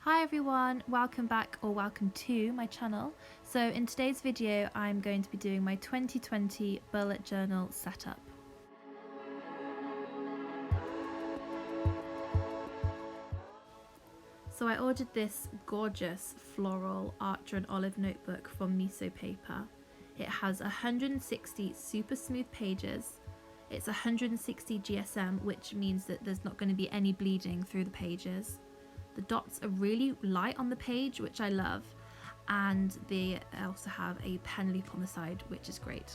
Hi everyone, welcome back or welcome to my channel. So in today's video I'm going to be doing my 2020 bullet journal setup. So I ordered this gorgeous floral archer and olive notebook from Miso Paper. It has 160 super smooth pages. It's 160 GSM, which means that there's not going to be any bleeding through the pages. The dots are really light on the page, which I love, and they also have a pen loop on the side, which is great.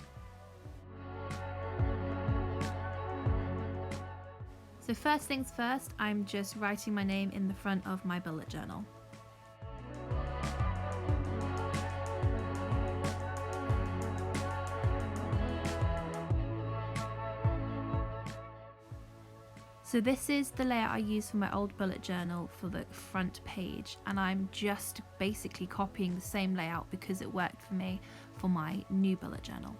So first things first, I'm just writing my name in the front of my bullet journal. So this is the layout I used for my old bullet journal for the front page, and I'm just basically copying the same layout because it worked for me for my new bullet journal.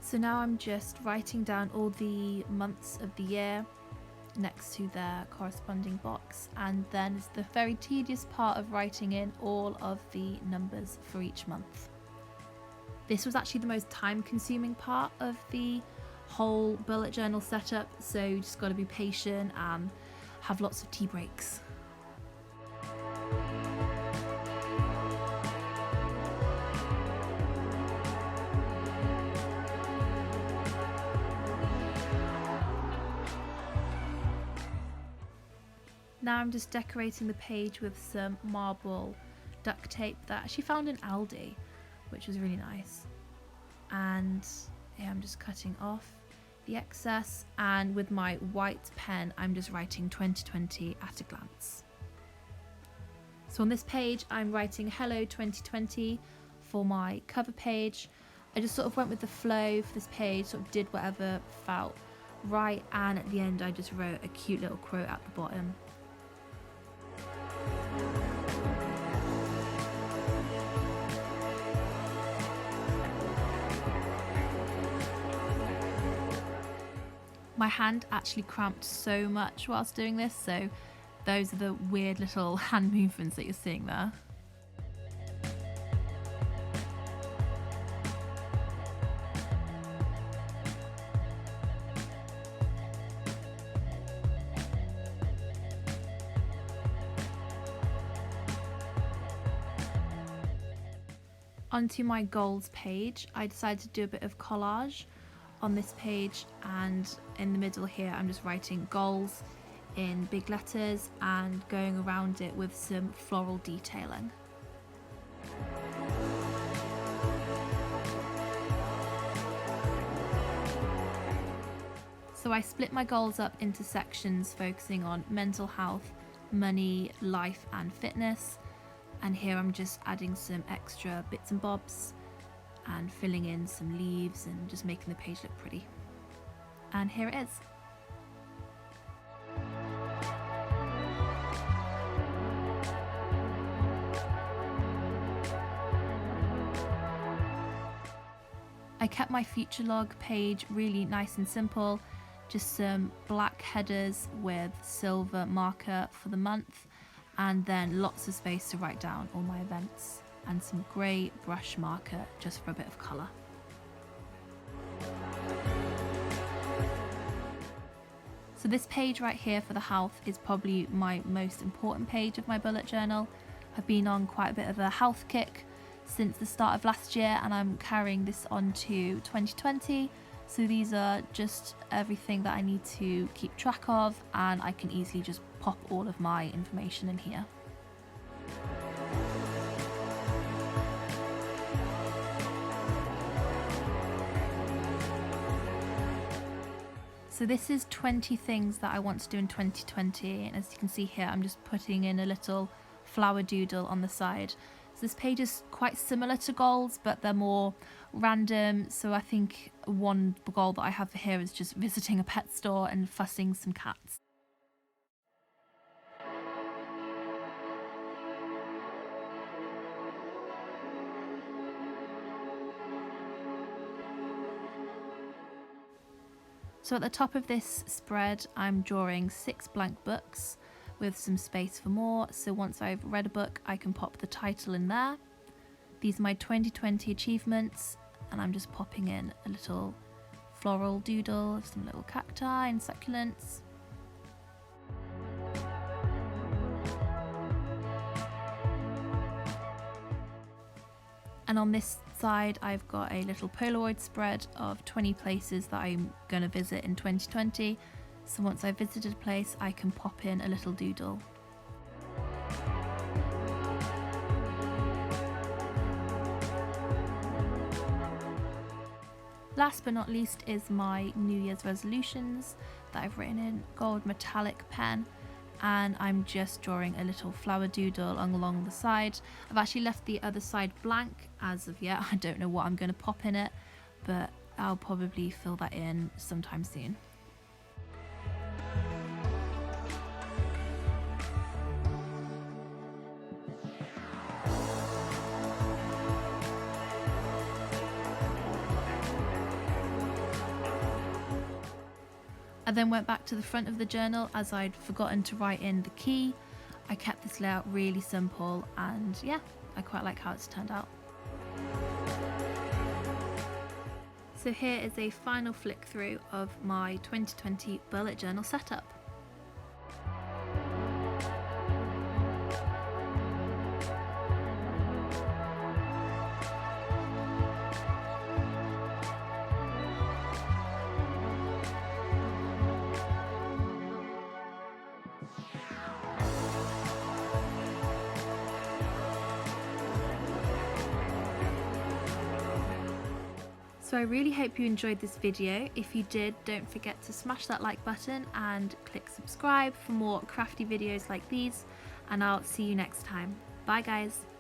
So now I'm just writing down all the months of the year next to their corresponding box, and then it's the very tedious part of writing in all of the numbers for each month. This was actually the most time-consuming part of the whole bullet journal setup, so you just got to be patient and have lots of tea breaks. Now I'm just decorating the page with some marble duct tape that I actually found in Aldi, which was really nice. And yeah, I'm just cutting off the excess, and with my white pen I'm just writing 2020 at a glance. So on this page I'm writing Hello 2020 for my cover page. I just sort of went with the flow for this page, sort of did whatever felt right, and at the end I just wrote a cute little quote at the bottom. My hand actually cramped so much whilst doing this, so those are the weird little hand movements that you're seeing there. Onto my goals page, I decided to do a bit of collage on this page, and in the middle here I'm just writing goals in big letters and going around it with some floral detailing. So I split my goals up into sections focusing on mental health, money, life and fitness, and here I'm just adding some extra bits and bobs and filling in some leaves and just making the page look pretty. And here it is. I kept my future log page really nice and simple, just some black headers with silver marker for the month, and then lots of space to write down all my events, and some grey brush marker just for a bit of colour. So this page right here for the health is probably my most important page of my bullet journal. I've been on quite a bit of a health kick since the start of last year, and I'm carrying this on to 2020. So these are just everything that I need to keep track of, and I can easily just pop all of my information in here. So this is 20 things that I want to do in 2020, and as you can see here I'm just putting in a little flower doodle on the side. So this page is quite similar to goals, but they're more random. So I think one goal that I have for here is just visiting a pet store and fussing some cats. So at the top of this spread, I'm drawing 6 blank books with some space for more. So once I've read a book, I can pop the title in there. These are my 2020 achievements, and I'm just popping in a little floral doodle of some little cacti and succulents. And on this side, I've got a little Polaroid spread of 20 places that I'm going to visit in 2020. So once I've visited a place, I can pop in a little doodle. Last but not least is my New Year's resolutions that I've written in gold metallic pen, and I'm just drawing a little flower doodle along the side. I've actually left the other side blank as of yet. I don't know what I'm going to pop in it, but I'll probably fill that in sometime soon. I then went back to the front of the journal as I'd forgotten to write in the key. I kept this layout really simple, and yeah, I quite like how it's turned out. So here is a final flick through of my 2020 bullet journal setup. So I really hope you enjoyed this video. If you did, don't forget to smash that like button and click subscribe for more crafty videos like these, and I'll see you next time. Bye guys.